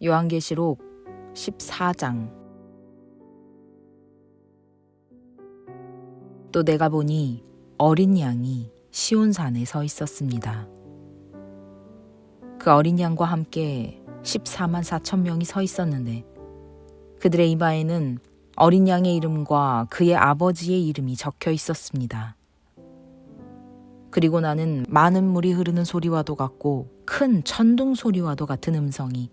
요한계시록 14장. 또 내가 보니 어린 양이 시온산에 서 있었습니다. 그 어린 양과 함께 14만 4천 명이 서 있었는데 그들의 이마에는 어린 양의 이름과 그의 아버지의 이름이 적혀 있었습니다. 그리고 나는 많은 물이 흐르는 소리와도 같고 큰 천둥 소리와도 같은 음성이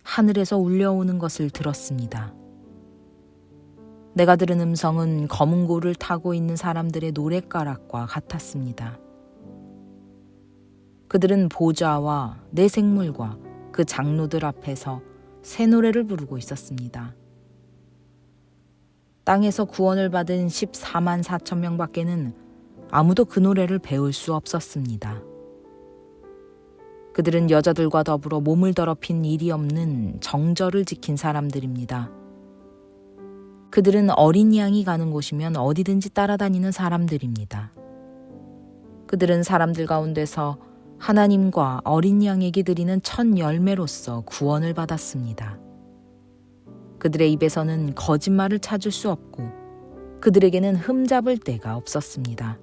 하늘에서 울려오는 것을 들었습니다. 내가 들은 음성은 검은 고를 타고 있는 사람들의 노랫가락과 같았습니다. 그들은 보좌와 네 생물과 그 장로들 앞에서 새 노래를 부르고 있었습니다. 땅에서 구원을 받은 14만 4천 명밖에는 아무도 그 노래를 배울 수 없었습니다. 그들은 여자들과 더불어 몸을 더럽힌 일이 없는 정절을 지킨 사람들입니다. 그들은 어린 양이 가는 곳이면 어디든지 따라다니는 사람들입니다. 그들은 사람들 가운데서 하나님과 어린 양에게 드리는 첫 열매로서 구원을 받았습니다. 그들의 입에서는 거짓말을 찾을 수 없고 그들에게는 흠잡을 데가 없었습니다.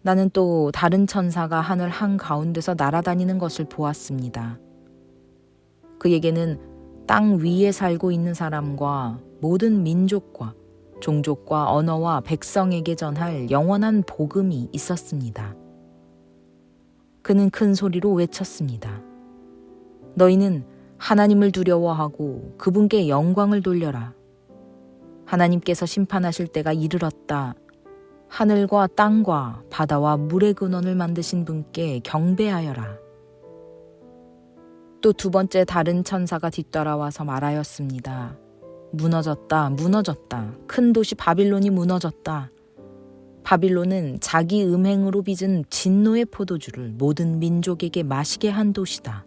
나는 또 다른 천사가 하늘 한가운데서 날아다니는 것을 보았습니다. 그에게는 땅 위에 살고 있는 사람과 모든 민족과 종족과 언어와 백성에게 전할 영원한 복음이 있었습니다. 그는 큰 소리로 외쳤습니다. 너희는 하나님을 두려워하고 그분께 영광을 돌려라. 하나님께서 심판하실 때가 이르렀다. 하늘과 땅과 바다와 물의 근원을 만드신 분께 경배하여라. 또 두 번째 다른 천사가 뒤따라와서 말하였습니다. 무너졌다, 무너졌다. 큰 도시 바빌론이 무너졌다. 바빌론은 자기 음행으로 빚은 진노의 포도주를 모든 민족에게 마시게 한 도시다.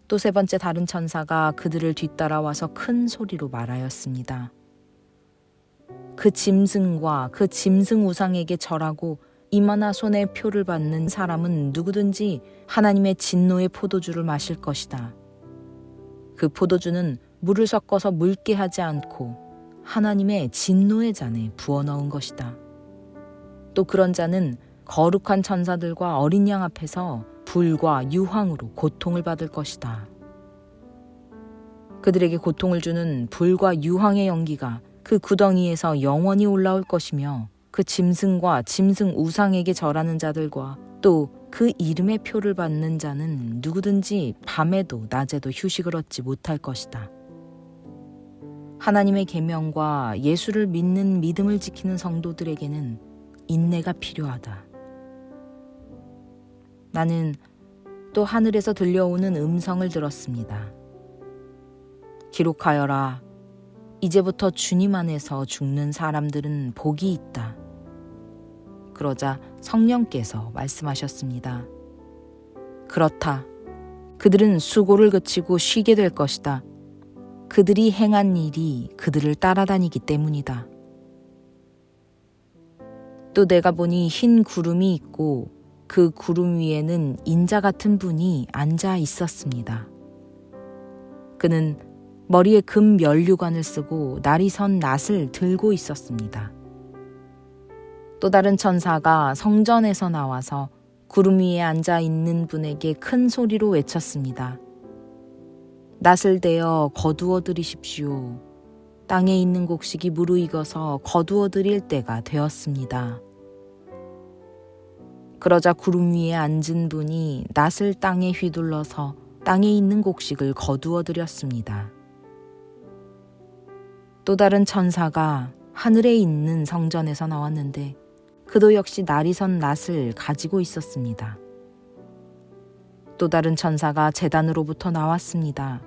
또 세 번째 다른 천사가 그들을 뒤따라와서 큰 소리로 말하였습니다. 그 짐승과 그 짐승 우상에게 절하고 이마나 손에 표를 받는 사람은 누구든지 하나님의 진노의 포도주를 마실 것이다. 그 포도주는 물을 섞어서 묽게 하지 않고 하나님의 진노의 잔에 부어 넣은 것이다. 또 그런 자는 거룩한 천사들과 어린 양 앞에서 불과 유황으로 고통을 받을 것이다. 그들에게 고통을 주는 불과 유황의 연기가 그 구덩이에서 영원히 올라올 것이며 그 짐승과 짐승 우상에게 절하는 자들과 또 그 이름의 표를 받는 자는 누구든지 밤에도 낮에도 휴식을 얻지 못할 것이다. 하나님의 계명과 예수를 믿는 믿음을 지키는 성도들에게는 인내가 필요하다. 나는 또 하늘에서 들려오는 음성을 들었습니다. 기록하여라. 이제부터 주님 안에서 죽는 사람들은 복이 있다. 그러자 성령께서 말씀하셨습니다. 그렇다. 그들은 수고를 그치고 쉬게 될 것이다. 그들이 행한 일이 그들을 따라다니기 때문이다. 또 내가 보니 흰 구름이 있고 그 구름 위에는 인자 같은 분이 앉아 있었습니다. 그는 머리에 금 면류관을 쓰고 날이 선 낫을 들고 있었습니다. 또 다른 천사가 성전에서 나와서 구름 위에 앉아 있는 분에게 큰 소리로 외쳤습니다. 낫을 대어 거두어 들이십시오. 땅에 있는 곡식이 무르익어서 거두어 들일 때가 되었습니다. 그러자 구름 위에 앉은 분이 낫을 땅에 휘둘러서 땅에 있는 곡식을 거두어 들였습니다. 또 다른 천사가 하늘에 있는 성전에서 나왔는데 그도 역시 날이 선 낫을 가지고 있었습니다. 또 다른 천사가 제단으로부터 나왔습니다.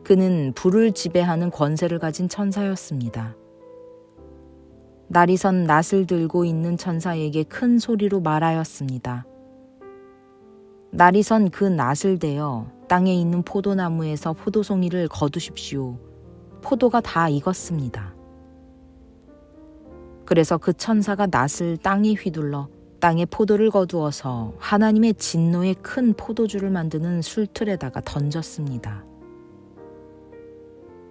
그는 불을 지배하는 권세를 가진 천사였습니다. 날이 선 낫을 들고 있는 천사에게 큰 소리로 말하였습니다. 날이 선 그 낫을 대어 땅에 있는 포도나무에서 포도송이를 거두십시오. 포도가 다 익었습니다. 그래서 그 천사가 낫을 땅에 휘둘러 땅에 포도를 거두어서 하나님의 진노의 큰 포도주를 만드는 술틀에다가 던졌습니다.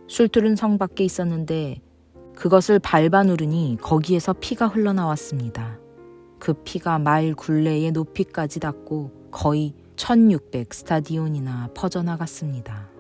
술틀은 성 밖에 있었는데 그것을 밟아 누르니 거기에서 피가 흘러나왔습니다. 그 피가 마일 굴레의 높이까지 닿고 거의 1600 스타디온이나 퍼져나갔습니다.